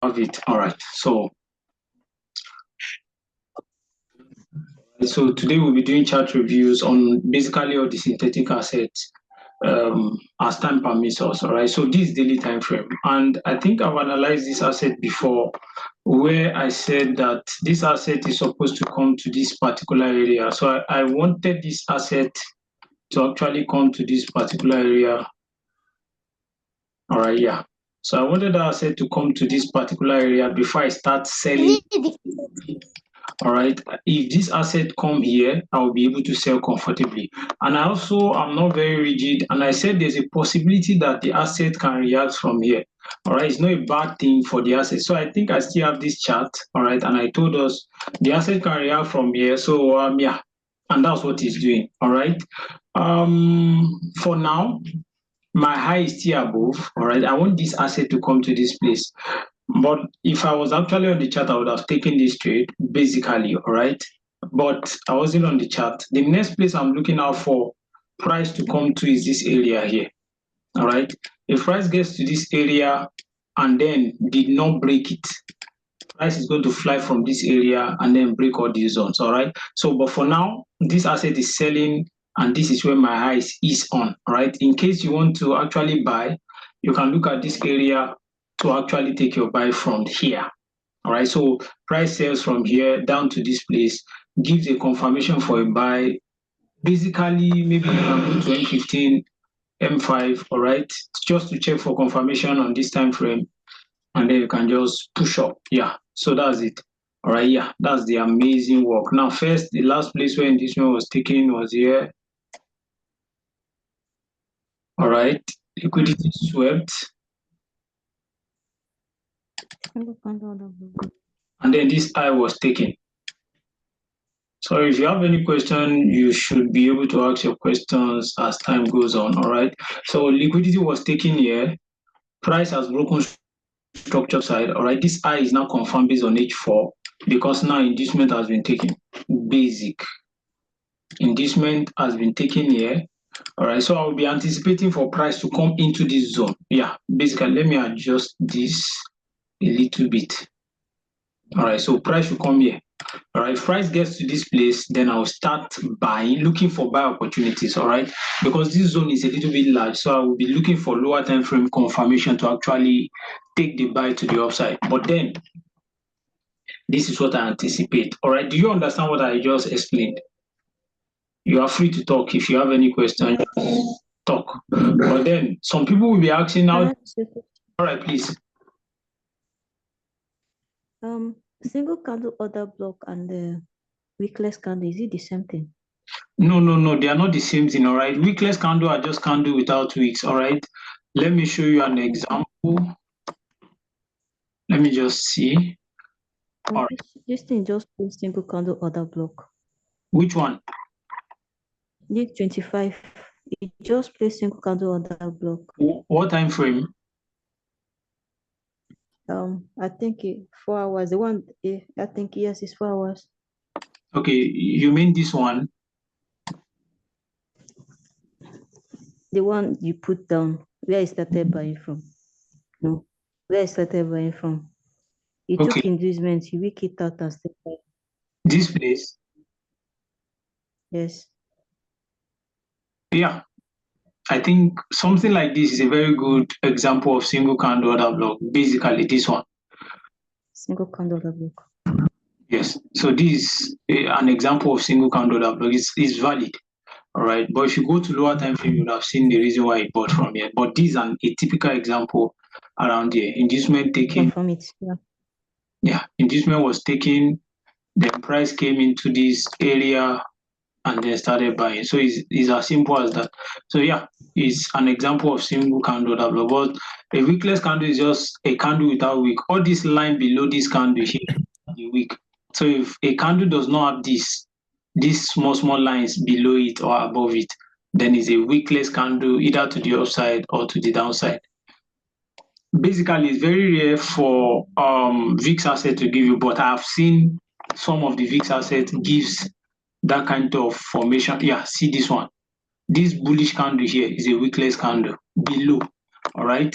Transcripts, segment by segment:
have it. All right. So today we'll be doing chart reviews on basically all the synthetic assets as time permits us. All right. So this is daily time frame, and I think I've analyzed this asset before, where I said that this asset is supposed to come to this particular area. So I wanted this asset to actually come to this particular area. All right. Yeah. So I wanted the asset to come to this particular area before I start selling. All right. If this asset come here, I will be able to sell comfortably. And I also am not very rigid. And I said there's a possibility that the asset can react from here. All right. It's not a bad thing for the asset. So I think I still have this chart. All right. And I told us the asset can react from here. So yeah. And that's what it's doing. All right. For now, my high is still above. All right. I want this asset to come to this place. But if I was actually on the chart, I would have taken this trade, basically, all right? But I wasn't on the chart. The next place I'm looking out for price to come to is this area here, all right? If price gets to this area and then did not break it, price is going to fly from this area and then break all these zones, all right? So, but for now, this asset is selling and this is where my high is on, all right? In case you want to actually buy, you can look at this area to actually take your buy from here. All right. So price sells from here down to this place, gives a confirmation for a buy. Basically, maybe you can go to M15, M5, all right, just to check for confirmation on this time frame, and then you can just push up. Yeah. So that's it. All right. Yeah, that's the amazing work. Now, first, the last place where this one was taken was here. All right. Liquidity swept. And then this high was taken. So if you have any question, you should be able to ask your questions as time goes on, all right? So liquidity was taken here. Price has broken structure side, all right? This high is now confirmed based on H4 because now inducement has been taken. Basic. Inducement has been taken here. All right, so I'll be anticipating for price to come into this zone. Yeah, basically, let me adjust this a little bit. All right, so price will come here. All right, if price gets to this place, then I'll start buying, looking for buy opportunities. All right, because this zone is a little bit large, so I will be looking for lower time frame confirmation to actually take the buy to the upside. But then, this is what I anticipate. All right, do you understand what I just explained? You are free to talk if you have any question. Talk. But then, some people will be asking now. All right, please. Single candle order block and the weakless candle, is it the same thing? No, they are not the same thing, all right? Weakless candle are just candle without wicks, all right? Let me show you an example. Let me just see. All right. This thing just plays single candle order block. Which one? This 25. It just plays single candle order block. What time frame? I think 4 hours. The one, I think yes, it's 4 hours. Okay, you mean this one? The one you put down, where I started buying from. No, where I started buying from. It took inducement, you wick it out and step back. This place? Yes. Yeah. I think something like this is a very good example of single candle order block. Basically, this one. Single candle order block. Yes. So this is an example of single candle order block. It's valid. All right. But if you go to lower time frame, you would have seen the reason why it bought from here. But this is a typical example around here. Inducement taken. From it. Yeah. Yeah. Inducement was taken. The price came into this area and then started buying. So it's as simple as that. So yeah, it's an example of single candle order block. But a wickless candle is just a candle without wick. All this line below this candle here is the wick. So if a candle does not have these small lines below it or above it, then it's a wickless candle either to the upside or to the downside. Basically, it's very rare for VIX asset to give you, but I've seen some of the VIX asset gives that kind of formation. Yeah, see this one. This bullish candle here is a wickless candle below. All right.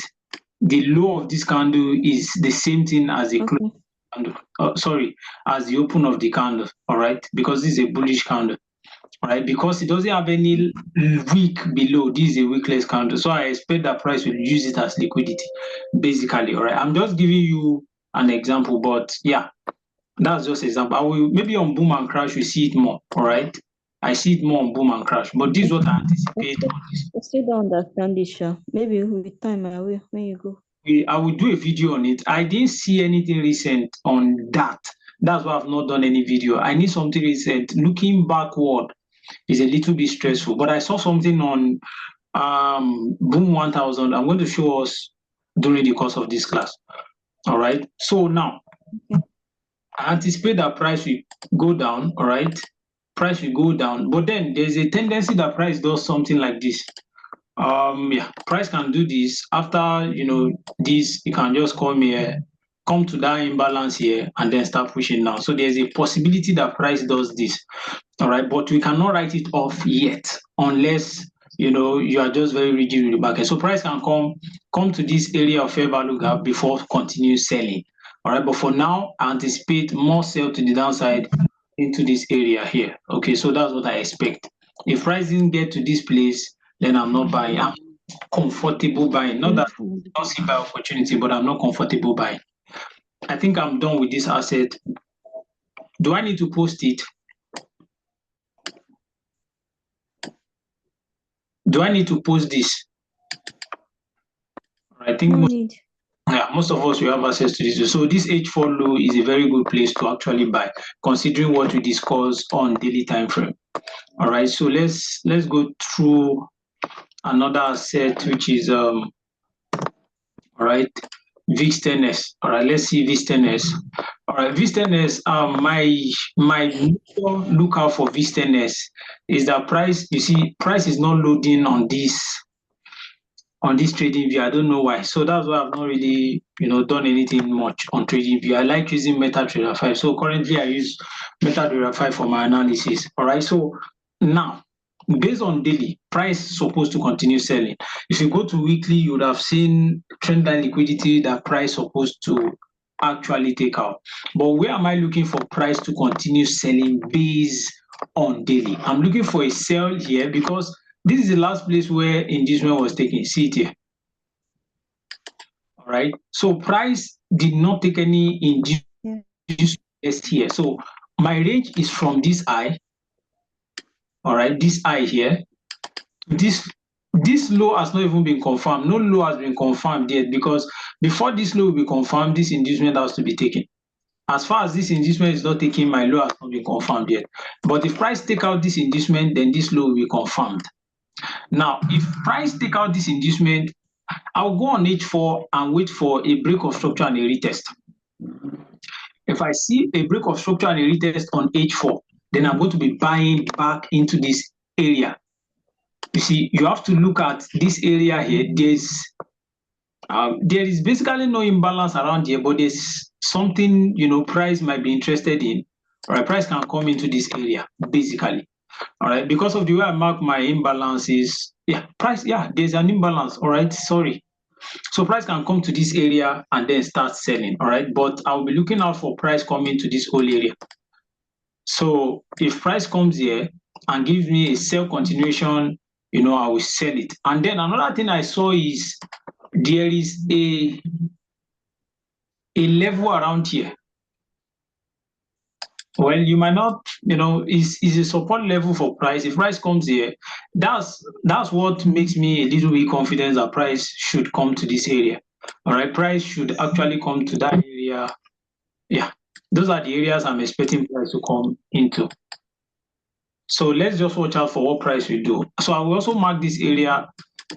the low of this candle is the same thing as the close Okay. candle. As the open of the candle. All right, because this is a bullish candle. All right, because it doesn't have any wick below. This is a wickless candle, so I expect that price will use it as liquidity, basically. All right, I'm just giving you an example, but yeah, that's just example. I will maybe on boom and crash we see it more. All right, I see it more on boom and crash, but this is what I anticipate. I still don't understand this, Sha. Maybe with time I will when you go. I will do a video on it. I didn't see anything recent on that. That's why I've not done any video. I need something recent. Looking backward is a little bit stressful, but I saw something on Boom 1000. I'm going to show us during the course of this class. All right. So now, Okay. I anticipate that price will go down. All right. Price will go down, but then there's a tendency that price does something like this. Yeah, price can do this after this. You can just come here, come to that imbalance here, and then start pushing down. So there's a possibility that price does this. All right, but we cannot write it off yet unless you are just very rigid with the market. So price can come to this area of fair value gap before continue selling. All right, but for now, I anticipate more sell to the downside into this area here. Okay, so that's what I expect. If price didn't get to this place, then I'm not buying. I'm comfortable buying. Not that I don't see buy opportunity, but I'm not comfortable buying. I think I'm done with this asset. Do I need to post it? Do I need to post this? I think No need. most of us will have access to this. So this H4 low is a very good place to actually buy, considering what we discussed on daily time frame. All right, so let's go through another asset, which is all right, VIX 10S. All right, let's see VIX 10S. All right, VIX 10S. My major lookout for VIX 10S is that price. You see, price is not loading on this trading view. I don't know why. So that's why I've not really done anything much on trading view. I like using MetaTrader 5. So currently I use MetaTrader 5 for my analysis. All right. So now, based on daily, price is supposed to continue selling. If you go to weekly, you would have seen trend line liquidity that price supposed to actually take out. But where am I looking for price to continue selling based on daily? I'm looking for a sell here because this is the last place where inducement was taken. See it here. All right. So price did not take any inducement here. So my range is from this high. All right, this high here. This low has not even been confirmed. No low has been confirmed yet because before this low will be confirmed, this inducement has to be taken. As far as this inducement is not taken, my low has not been confirmed yet. But if price take out this inducement, then this low will be confirmed. Now, if price take out this inducement, I'll go on H4 and wait for a break of structure and a retest. If I see a break of structure and a retest on H4, then I'm going to be buying back into this area. You see, you have to look at this area here. There is basically no imbalance around here, but there's something price might be interested in. All right, price can come into this area basically. All right, because of the way I mark my imbalances, there's an imbalance. All right, sorry. So price can come to this area and then start selling. All right, but I'll be looking out for price coming to this whole area. So if price comes here and gives me a sell continuation, I will sell it. And then another thing I saw is there is a level around here. Well, you might not, is a support level for price. If price comes here, that's what makes me a little bit confident that price should come to this area. All right, price should actually come to that area. Yeah, those are the areas I'm expecting price to come into. So let's just watch out for what price will do. So I will also mark this area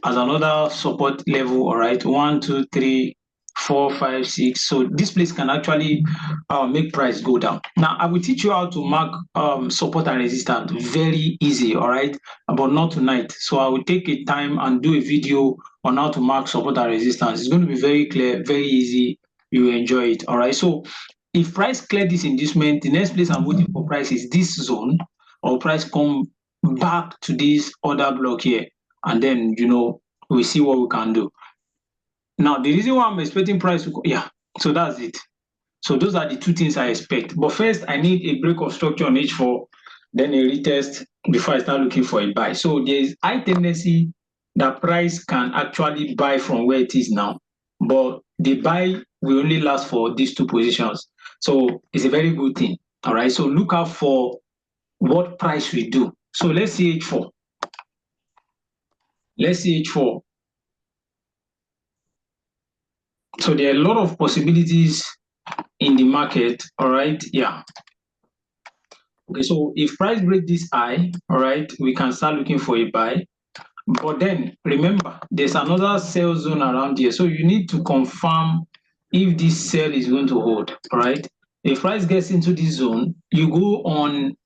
as another support level. All right, 1, 2, 3, 4, 5, 6. So this place can actually make price go down. Now I will teach you how to mark support and resistance. Very easy. All right, but not tonight. So I will take a time and do a video on how to mark support and resistance. It's going to be very clear, very easy. You will enjoy it. All right. So if price clear this inducement, the next place I'm waiting for price is this zone, or price come back to this other block here, and then we see what we can do. Now, the reason why I'm expecting price to go, yeah, so that's it. So those are the two things I expect. But first, I need a break of structure on H4, then a retest before I start looking for a buy. So there is high tendency that price can actually buy from where it is now, but the buy will only last for these two positions. So it's a very good thing. All right. So look out for what price we do. So let's see H4. Let's see H4. So there are a lot of possibilities in the market. All right. Yeah. Okay, so if price break this high, all right, we can start looking for a buy. But then remember, there's another sell zone around here. So you need to confirm if this sell is going to hold. All right. If price gets into this zone, you go on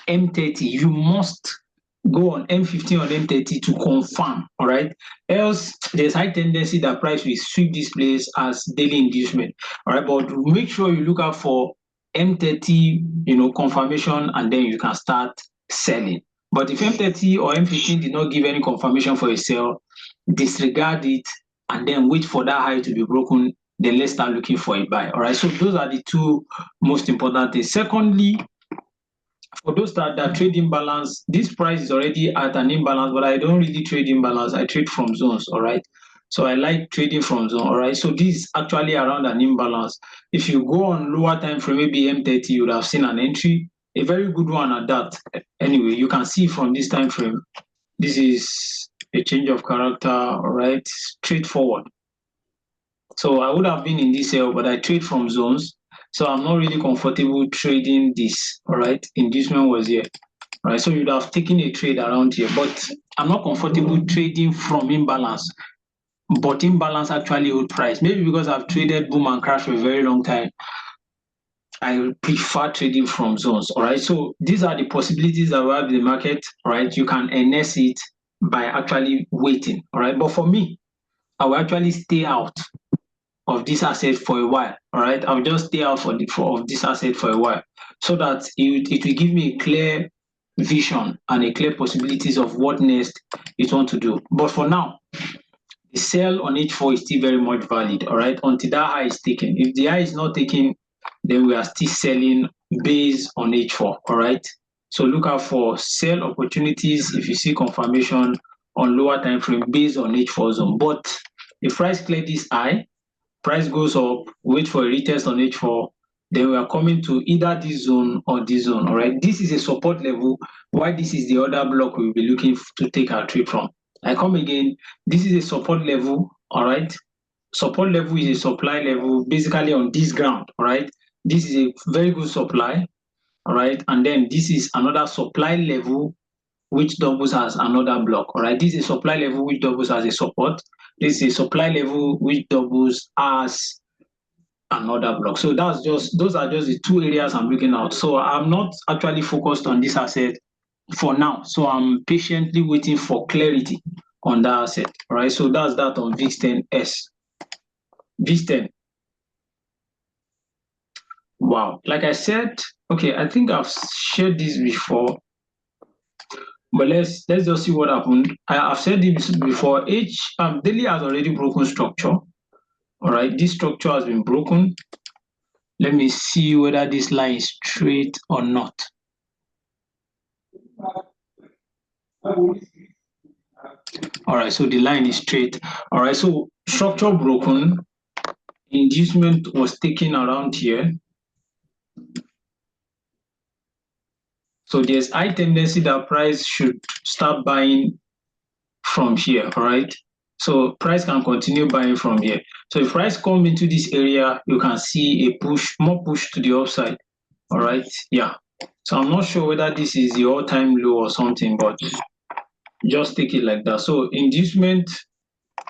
M30. You must go on M15 or M30 to confirm. All right. Else, there's high tendency that price will sweep this place as daily inducement. All right. But make sure you look out for M30, confirmation, and then you can start selling. But if M30 or M15 did not give any confirmation for a sell, disregard it and then wait for that high to be broken. Then let's start looking for a buy. All right. So those are the two most important things. Secondly, for those that trade imbalance, this price is already at an imbalance, but I don't really trade imbalance. I trade from zones. All right. So I like trading from zone. All right. So this is actually around an imbalance. If you go on lower time frame, maybe M30, you would have seen an entry, a very good one at that. Anyway, you can see from this time frame, this is a change of character. All right. Straightforward. So I would have been in this sale, but I trade from zones. So I'm not really comfortable trading this. All right. Inducement was here. All right. So you'd have taken a trade around here, but I'm not comfortable trading from imbalance. But imbalance actually hold price. Maybe because I've traded boom and crash for a very long time. I prefer trading from zones. All right. So these are the possibilities that we have in the market. All right. You can NS it by actually waiting. All right. But for me, I will actually stay out of this asset for a while. All right. I'll just stay out of this asset for a while so that it will give me a clear vision and a clear possibilities of what next it want to do. But for now, the sell on H4 is still very much valid, all right, until that high is taken. If the high is not taken, then we are still selling based on H4, all right? So look out for sell opportunities if you see confirmation on lower time frame based on H4 zone. But if price clear this high, price goes up, wait for a retest on H4, then we are coming to either this zone or this zone, all right? This is a support level, while this is the other block we'll be looking to take our trade from. I come again, this is a support level, all right? Support level is a supply level basically on this ground, all right? This is a very good supply, all right? And then this is another supply level which doubles as another block, all right? This is a supply level which doubles as a support. This is a supply level which doubles as another block. So those are just the two areas I'm looking at. So I'm not actually focused on this asset for now. So I'm patiently waiting for clarity on that asset. All right. So that's that on VIX10S. VIX10. Wow. Like I said, okay, I think I've shared this before. But let's just see what happened. I've said this before. Daily has already broken structure. All right, this structure has been broken. Let me see whether this line is straight or not. All right, so the line is straight. All right, so structure broken. Inducement was taken around here. So there's high tendency that price should start buying from here, all right? So price can continue buying from here. So if price come into this area, you can see a push, more push to the upside, all right? Yeah. So I'm not sure whether this is the all-time low or something, but just take it like that. So inducement,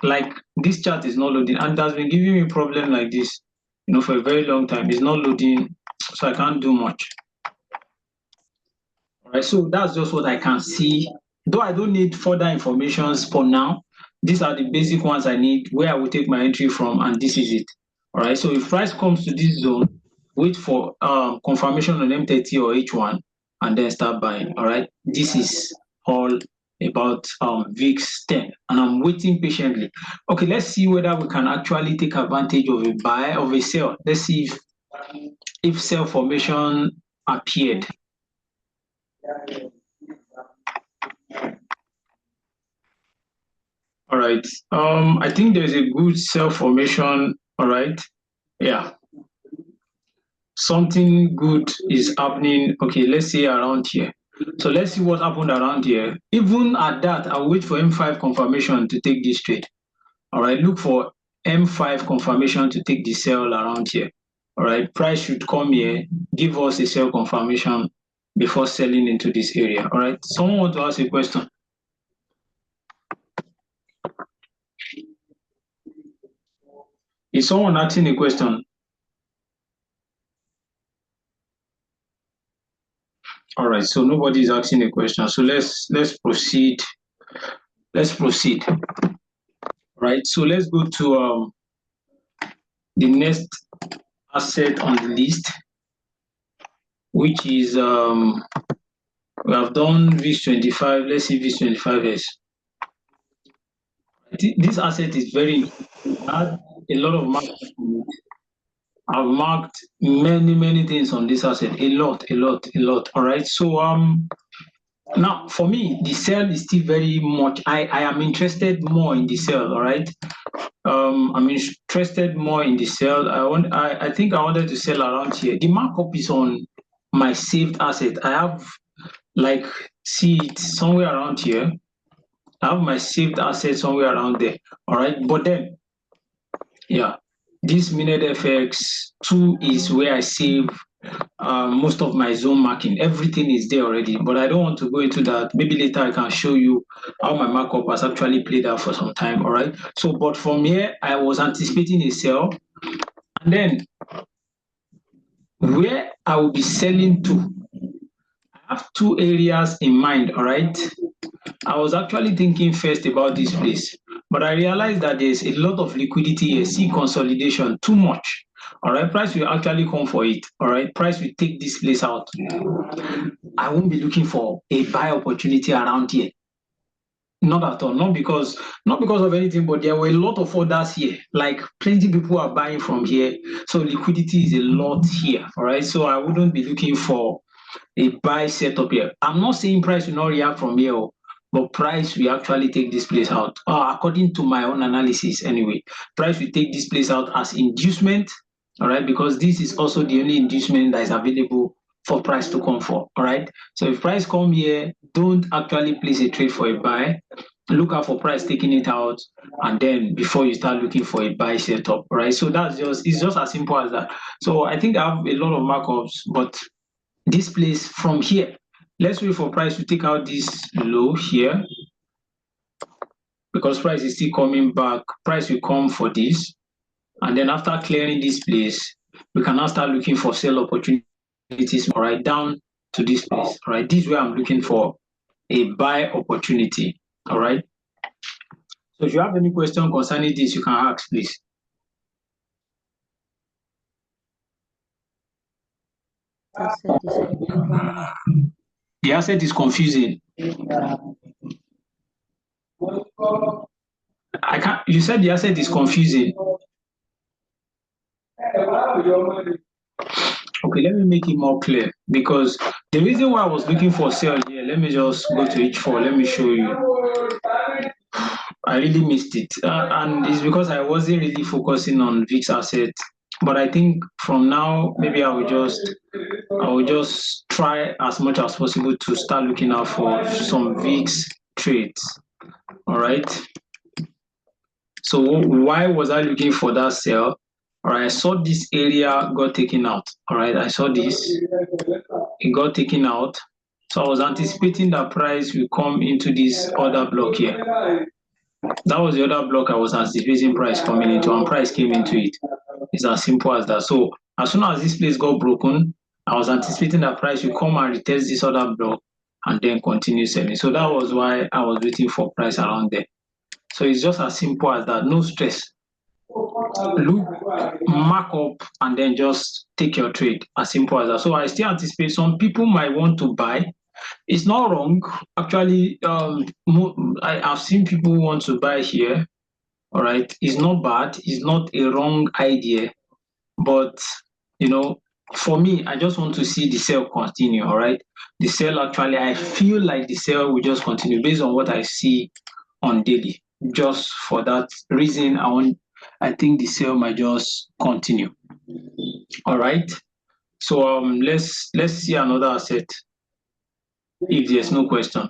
like this chart is not loading, and that's been giving me problem like this, for a very long time. It's not loading, so I can't do much. All right, so that's just what I can see. Though I don't need further informations for now, these are the basic ones I need where I will take my entry from, and this is it. All right, so if price comes to this zone, wait for confirmation on M30 or H1, and then start buying. All right, this is all about VIX 10, and I'm waiting patiently. Okay, let's see whether we can actually take advantage of a buy of a sell. Let's see if sell formation appeared. All right. I think there's a good sell formation. All right. Yeah. Something good is happening. Okay, let's say around here. So let's see what happened around here. Even at that, I'll wait for M5 confirmation to take this trade. All right, look for M5 confirmation to take the sell around here. All right, price should come here, give us a sell confirmation before selling into this area. All right, someone want to ask a question? Is someone asking a question? All right, so nobody is asking a question. So let's proceed. Let's proceed. Right. So let's go to the next asset on the list, which is we have done VIX25. Let's see VIX25s. This asset is very had a lot of marks. I've marked many things on this asset. A lot. All right. So now for me, the sell is still very much. I am interested more in the sell. All right. I'm interested more in the sell. I think I wanted to sell around here. The markup is on my saved asset. I have like see it somewhere around here. I have my saved asset somewhere around there. All right, but then yeah, this minute FX 2 is where I save most of my zone marking. Everything is there already, but I don't want to go into that. Maybe later I can show you how my markup has actually played out for some time. All right. So, but from here, I was anticipating a sell, and then where I will be selling to, I have two areas in mind. All right. I was actually thinking first about this place, but I realized that there's a lot of liquidity here. See consolidation, too much. All right, price will actually come for it. All right, price will take this place out. I won't be looking for a buy opportunity around here. Not at all. Not because of anything, but there were a lot of orders here. Like plenty people are buying from here, so liquidity is a lot here. All right, so I wouldn't be looking for a buy setup here. I'm not saying price will not react from here, but price will actually take this place out. According to my own analysis, anyway, price will take this place out as inducement. All right, because this is also the only inducement that is available for price to come for. All right, so if price come here, don't actually place a trade for a buy. Look out for price taking it out, and then before you start looking for a buy setup. All right, so it's just as simple as that. So I think I have a lot of markups, but this place from here, let's wait for price to take out this low here, because price is still coming back. Price will come for this, and then after clearing this place, we can now start looking for sell opportunities. All right, down to this place. All right, this is where I'm looking for a buy opportunity. All right, so if you have any question concerning this, you can ask, please. The asset is confusing. I can't. You said the asset is confusing. Okay, let me make it more clear, because the reason why I was looking for sell here, let me just go to H4. Let me show you. I really missed it, and it's because I wasn't really focusing on VIX asset. But I think from now, maybe I will just try as much as possible to start looking out for some VIX trades. All right. So why was I looking for that sell? All right, I saw this area got taken out. All right, I saw this, it got taken out. So I was anticipating that price will come into this other block here. That was the other block I was anticipating price coming into, and price came into it. It's as simple as that. So as soon as this place got broken, I was anticipating that price will come and retest this other block and then continue selling. So that was why I was waiting for price around there. So it's just as simple as that. No stress. Look, mark up, and then just take your trade. As simple as that. So I still anticipate some people might want to buy. It's not wrong. Actually, I've seen people who want to buy here. All right. It's not bad. It's not a wrong idea. But, you know, for me, I just want to see the sale continue. All right. The sale actually, I feel like the sale will just continue based on what I see on daily. Just for that reason, I think the sale might just continue. All right. So let's see another asset if there's no question.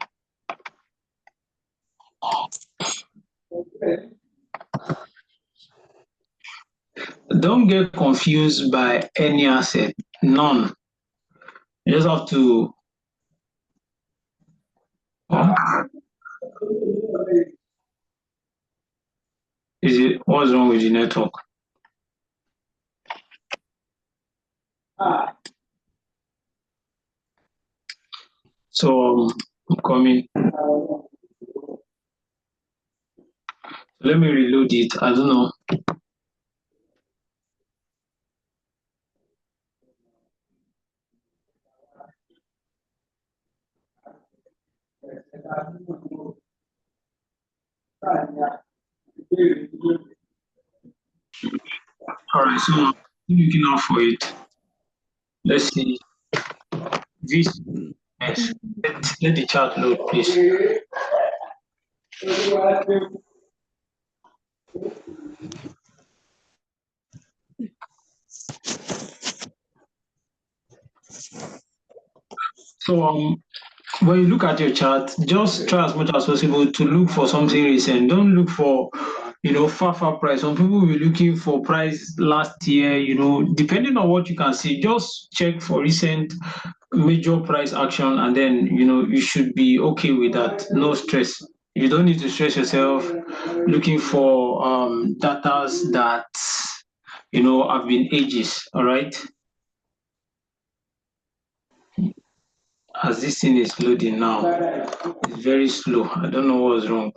Don't get confused by any asset. None. You just have to. Is it what's wrong with the network? So I'm coming. Let me reload it. I don't know. All right, so I'm looking out for it. Let's see. This yes. Let the chart load, please. So when you look at your chart, just try as much as possible to look for something recent. Don't look for, far price. Some people will be looking for price last year, depending on what you can see, just check for recent major price action and then, you should be okay with that. No stress. You don't need to stress yourself looking for datas that, have been ages, all right? As this thing is loading now, it's very slow. I don't know what's wrong.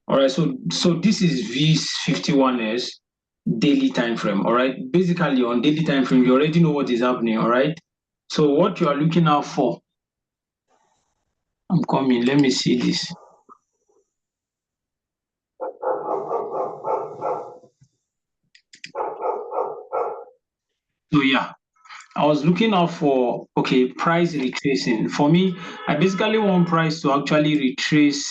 All right, so this is V51s daily time frame. All right, basically on daily time frame, you already know what is happening. All right, so what you are looking out for, I'm coming. Let me see this. So yeah, I was looking out for price retracing. For me, I basically want price to actually retrace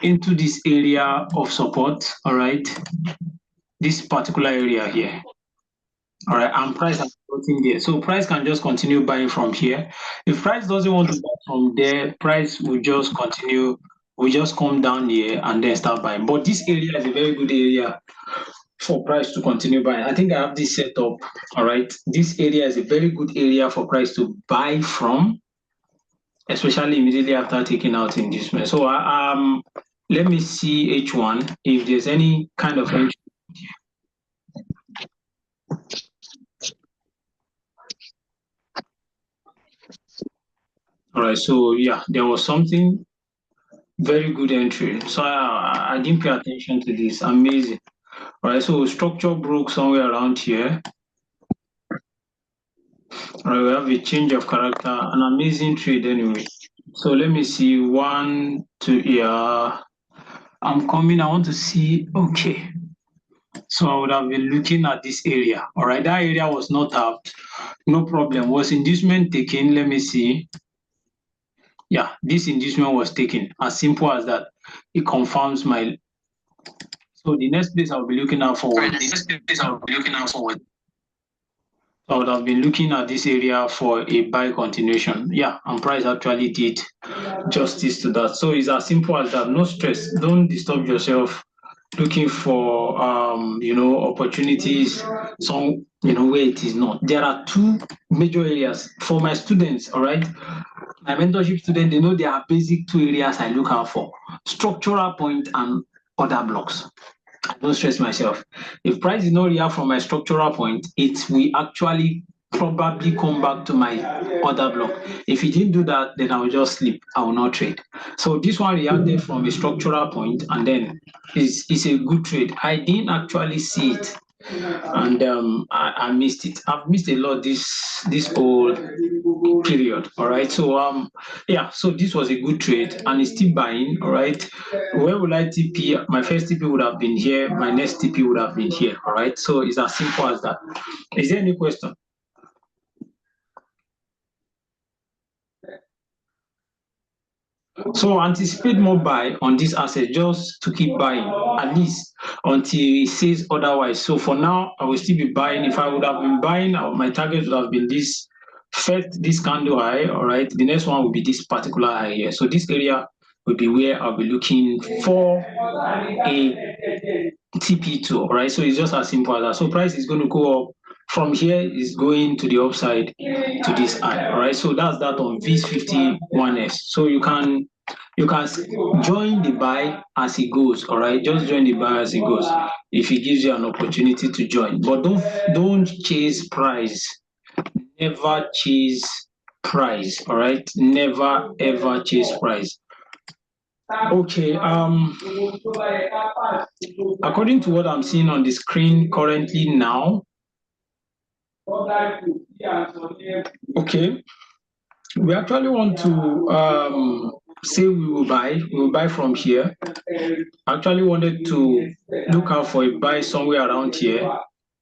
into this area of support. All right, this particular area here. All right, and price has floating there. So price can just continue buying from here. If price doesn't want to buy from there, price will just continue, will just come down here and then start buying. But this area is a very good area for price to continue buying. I think I have this set up. All right. This area is a very good area for price to buy from, especially immediately after taking out inducement. So let me see H1 if there's any kind of entry. All right, so yeah, there was something very good entry. So I didn't pay attention to this. Amazing. All right, so structure broke somewhere around here. All right, we have a change of character, an amazing trade anyway. So let me see 1, 2, yeah. I'm coming. I want to see. Okay. So I would have been looking at this area. All right, that area was not tapped. No problem. Was inducement taken? Let me see. Yeah, this inducement was taken. As simple as that. It confirms my. So the next place I'll be looking out for. I would have been looking at this area for a buy continuation. Yeah, and price actually did justice to that. So it's as simple as that. No stress. Don't disturb yourself looking for opportunities where it is not. There are two major areas for my students. All right, my mentorship students, they know there are basic two areas I look out for: structural point and other blocks. I don't stress myself. If price is not real from my structural point, it will actually probably come back to my other block. If it didn't do that, then I will just sleep. I will not trade. So this one reacted from a structural point and then it's a good trade. I didn't actually see it and I missed it. I've missed a lot this whole period. All right. So yeah, so this was a good trade and it's still buying. All right. Where will I TP? My first TP would have been here, my next TP would have been here. All right. So it's as simple as that. Is there any question? So anticipate more buy on this asset just to keep buying at least until it says otherwise. So for now, I will still be buying. If I would have been buying, my target would have been this first this candle high. All right, the next one will be this particular high here. So this area will be where I'll be looking for a TP2. All right, so it's just as simple as that. So price is going to go up. From here is going to the upside to this high. All right, so that's that on VIS51S. So you can join the buy as it goes. All right, just join the buy as it goes if it gives you an opportunity to join, but don't chase price. Never chase price. All right, never ever chase price. Okay, according to what I'm seeing on the screen currently now, okay, we actually want to say we will buy from here. I actually wanted to look out for a buy somewhere around here,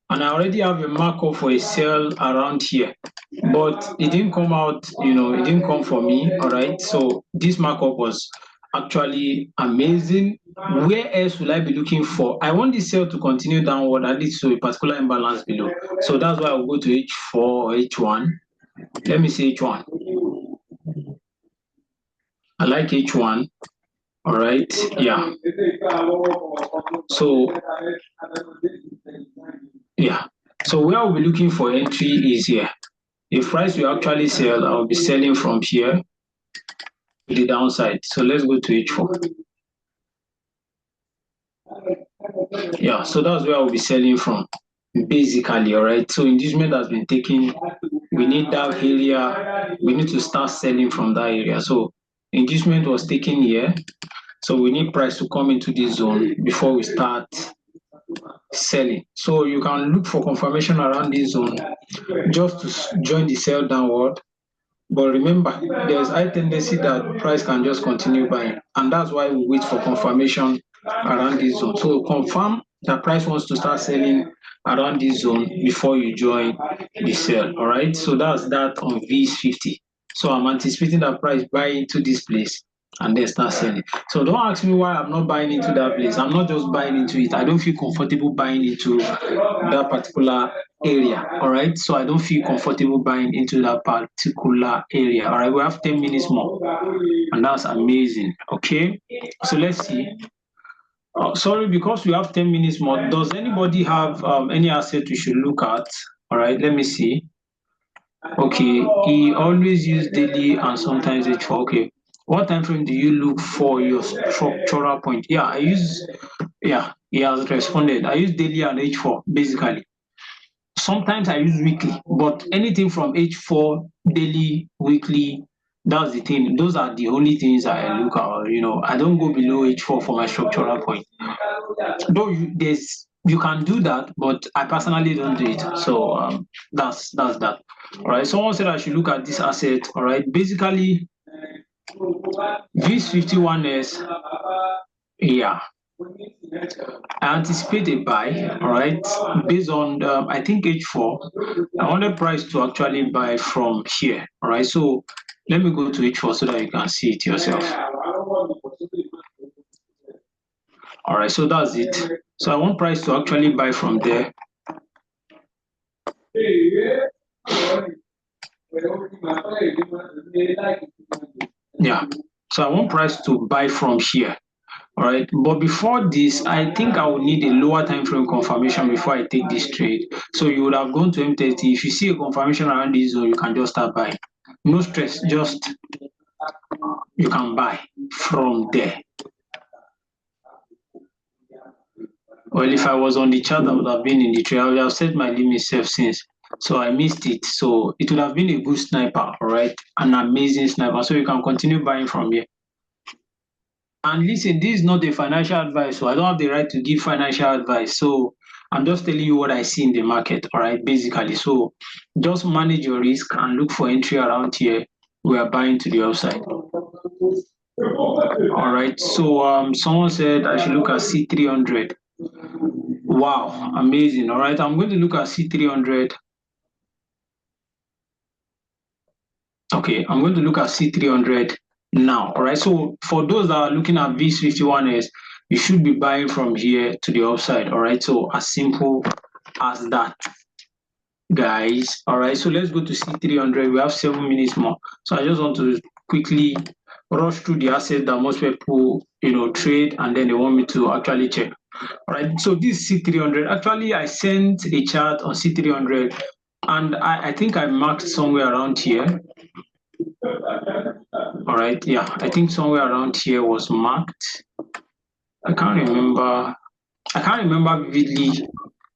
and I already have a markup for a sell around here, but it didn't come out, it didn't come for me. All right, so this markup was actually amazing. Where else will I be looking for? I want this sell to continue downward at least to a particular imbalance below, so that's why I'll go to H4 or H1. Let me see H1. I like H1. All right, yeah. So yeah, so where I'll be looking for entry is here. If price will actually sell, I'll be selling from here to the downside. So let's go to H4. Yeah, so that's where I'll be selling from, basically. All right, so inducement has been taken. We need that area. We need to start selling from that area. So inducement was taken here. So we need price to come into this zone before we start selling. So you can look for confirmation around this zone just to join the sell downward. But remember, there's high tendency that price can just continue buying, and that's why we wait for confirmation around this zone. So confirm that price wants to start selling around this zone before you join the sell. All right, so that's that on VIS50. So I'm anticipating that price buy into this place and then start selling. So don't ask me why I'm not buying into that place. I'm not just buying into it. I don't feel comfortable buying into that particular area. All right, so I don't feel comfortable buying into that particular area. All right, we have 10 minutes more, and that's amazing. Okay, so let's see. Sorry, because we have 10 minutes more, does anybody have any asset we should look at? All right, let me see. Okay, he always use daily and sometimes H4. Okay, what time frame do you look for your structural point? Yeah, he has responded. I use daily and H4 basically. Sometimes I use weekly, but anything from H4, daily, weekly, that's the thing. Those are the only things I look at. I don't go below H4 for my structural point. Though you can do that, but I personally don't do it. So that's that. All right. Someone said I should look at this asset. All right. Basically, VIS51S. Yeah. I anticipate a buy, all right, based on I think H4. I wanted price to actually buy from here, all right. So let me go to H4 so that you can see it yourself. All right, so that's it. So I want price to actually buy from there. Yeah, so I want price to buy from here. All right, but before this, I think I will need a lower time frame confirmation before I take this trade. So you would have gone to M30. If you see a confirmation around this zone, you can just start buying. No stress, just you can buy from there. Well, if I was on the chart, I would have been in the trade. I would have set my limit self since. So I missed it. So it would have been a good sniper, all right? An amazing sniper. So you can continue buying from here. And listen, this is not a financial advice, so I don't have the right to give financial advice. So I'm just telling you what I see in the market, all right, basically. So just manage your risk and look for entry around here. We are buying to the upside. All right. So someone said I should look at C300. Wow, amazing. All right, I'm going to look at C300. Okay, I'm going to look at C300 now. All right, so for those that are looking at VIX51S, you should be buying from here to the upside. All right, so as simple as that, guys. All right, so let's go to C300. We have 7 minutes more. So I just want to quickly rush through the asset that most people, trade, and then they want me to actually check. All right, so this C300. Actually, I sent a chart on C300, and I think I marked somewhere around here. All right, yeah, I think somewhere around here was marked. I can't remember vividly,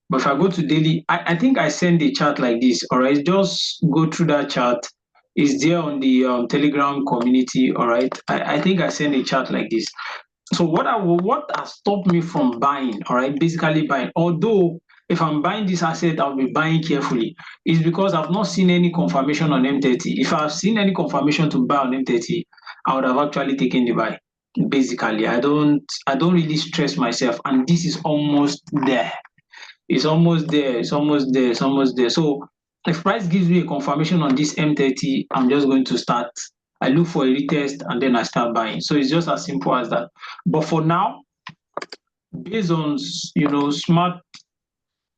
but if I go to daily, I think I send a chart like this. All right, just go through that chart. It's there on the Telegram community. All right, I think I send a chart like this. So what has stopped me from buying, all right, basically buying, although if I'm buying this asset, I'll be buying carefully, is because I've not seen any confirmation on M30. If I've seen any confirmation to buy on M30, I would have actually taken the buy. Basically, I don't really stress myself, and this is almost there. It's almost there. It's almost there. It's almost there. So if price gives me a confirmation on this M30, I'm just going to start. I look for a retest and then I start buying. So it's just as simple as that. But for now, based on smart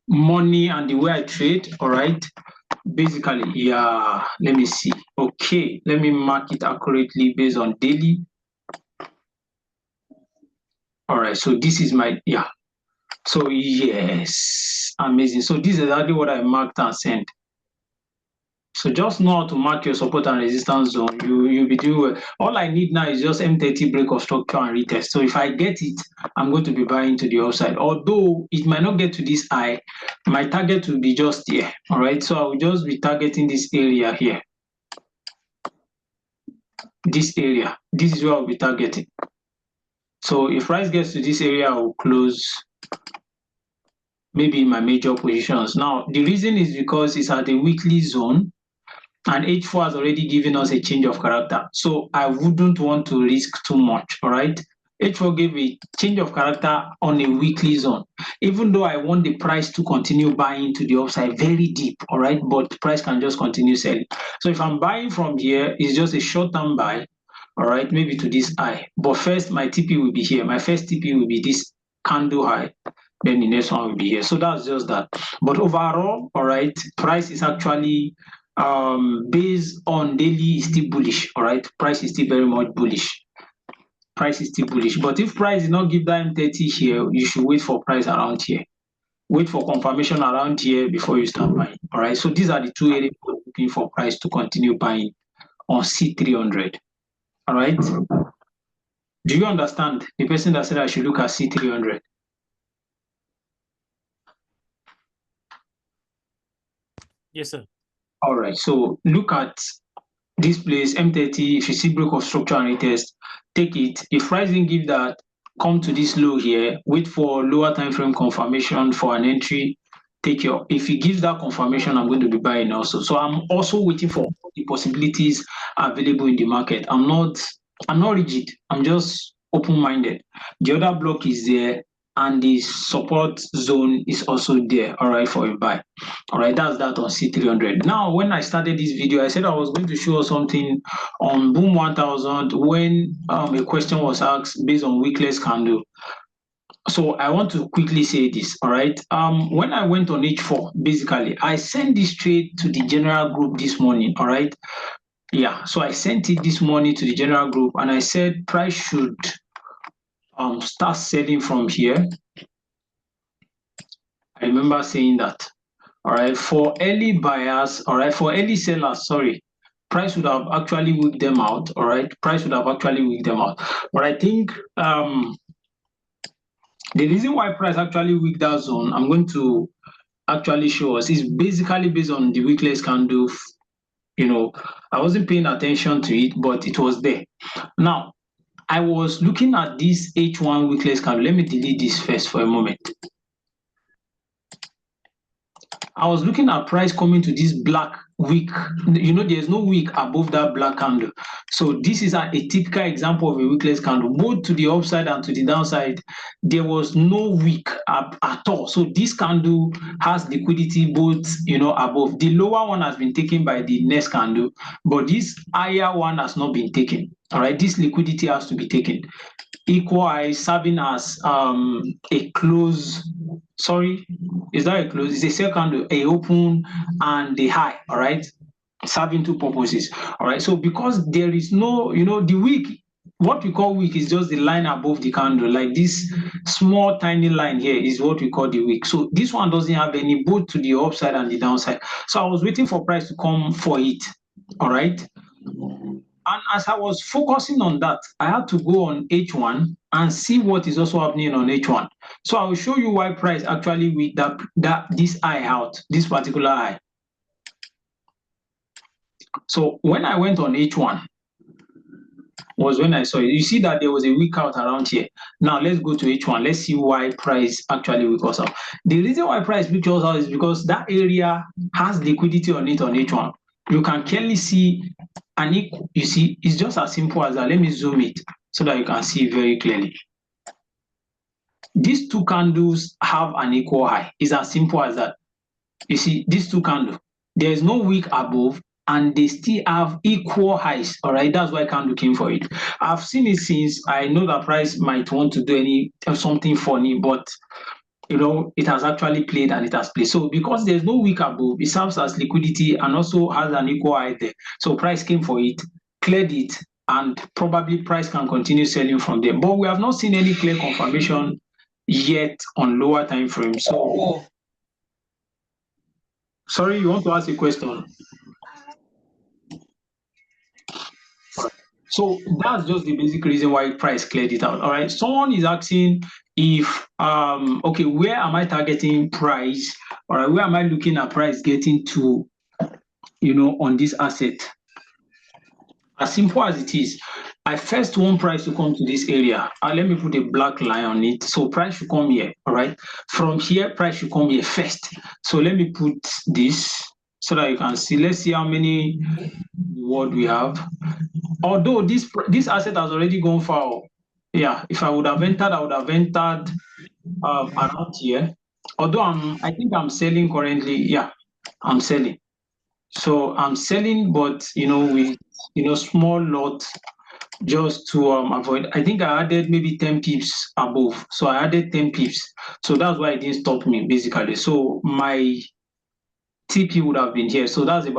money and the way I trade, all right. Basically, yeah. Let me see. Okay, let me mark it accurately based on daily. All right. So this is my So yes, amazing. So this is exactly what I marked and sent. So just know how to mark your support and resistance zone. You'll be doing well. All I need now is just M30 break of structure and retest. So if I get it, I'm going to be buying to the upside. Although it might not get to this high, my target will be just here. All right. So I will just be targeting this area here. This area. This is where I'll be targeting. So if price gets to this area, I will close maybe my major positions. Now, the reason is because it's at a weekly zone. And H4 has already given us a change of character. So I wouldn't want to risk too much, all right? H4 gave a change of character on a weekly zone, even though I want the price to continue buying to the upside very deep, all right? But the price can just continue selling. So if I'm buying from here, it's just a short-term buy, all right, maybe to this high. But first, my TP will be here. My first TP will be this candle high. Then the next one will be here. So that's just that. But overall, all right, price is actually based on daily is still bullish, all right. Price is still very much bullish. Price is still bullish. But if price did not give that M30 here, you should wait for price around here. Wait for confirmation around here before you start buying. All right. So these are the two areas we're looking for price to continue buying on C300. All right. Do you understand? The person that said I should look at C300. Yes, sir. All right. So look at this place, M30. If you see break of structure and retest, take it. If price didn't give that, come to this low here, wait for lower time frame confirmation for an entry. Take your, if it gives that confirmation, I'm going to be buying also. So I'm also waiting for the possibilities available in the market. I'm not rigid. I'm just open-minded. The other block is there, and the support zone is also there, all right, for a buy. All right, that's that on C300. Now, when I started this video, I said I was going to show something on Boom 1000 when a question was asked based on weekless candle. So I want to quickly say this, all right? When I went on H4, basically, I sent this trade to the general group this morning, all right? Yeah, so I sent it this morning to the general group, and I said price should start selling from here. I remember saying that. All right, for early buyers, all right, for early sellers, sorry, price would have actually wicked them out. All right, price would have actually wicked them out. But I think the reason why price actually wicked that zone, I'm going to actually show us, is basically based on the weekless candle. I wasn't paying attention to it, but it was there. Now, I was looking at this H1 weekless candle. Let me delete this first for a moment. I was looking at price coming to this black wick. You know, there's no wick above that black candle. So this is a typical example of a wickless candle, both to the upside and to the downside. There was no wick at all. So this candle has liquidity both, above. The lower one has been taken by the next candle, but this higher one has not been taken. All right, this liquidity has to be taken. Equal high serving as a close. Sorry, is that a close? It's a second, a open, and a high. All right, serving two purposes. All right, so because there is no, the wick, what we call wick is just the line above the candle, like this small tiny line here is what we call the wick. So this one doesn't have any, both to the upside and the downside. So I was waiting for price to come for it. All right. And as I was focusing on that, I had to go on H1 and see what is also happening on H1. So I will show you why price actually with that this high out, this particular high. So when I went on H1 was when I saw it. You see that there was a wick out around here. Now let's go to H1. Let's see why price actually wick us out. The reason why price wick us out is because that area has liquidity on it on H1. You can clearly see, and you see, it's just as simple as that. Let me zoom it so that you can see very clearly. These two candles have an equal high. It's as simple as that. You see, these two candles, there is no wick above, and they still have equal highs. All right, that's why candle came for it. I've seen it since. I know that price might want to do something funny, but it has actually played and it has played. So because there's no wick above, it serves as liquidity and also has an equal high there. So price came for it, cleared it, and probably price can continue selling from there. But we have not seen any clear confirmation yet on lower time frame. So, sorry, you want to ask a question? So that's just the basic reason why price cleared it out. All right. Someone is asking if okay, where am I targeting price? All right, where am I looking at price getting to, on this asset? As simple as it is, I first want price to come to this area. Let me put a black line on it. So price should come here. All right. From here, price should come here first. So let me put this so that you can see. Let's see how many what we have. Although this asset has already gone far. Yeah, if I would have entered, I would have entered around here. Although I think I'm selling currently. Yeah, I'm selling. So I'm selling, but with small lot, just to avoid. I think I added maybe 10 pips above. So I added 10 pips. So that's why it didn't stop me basically. So my TP would have been here. So that's about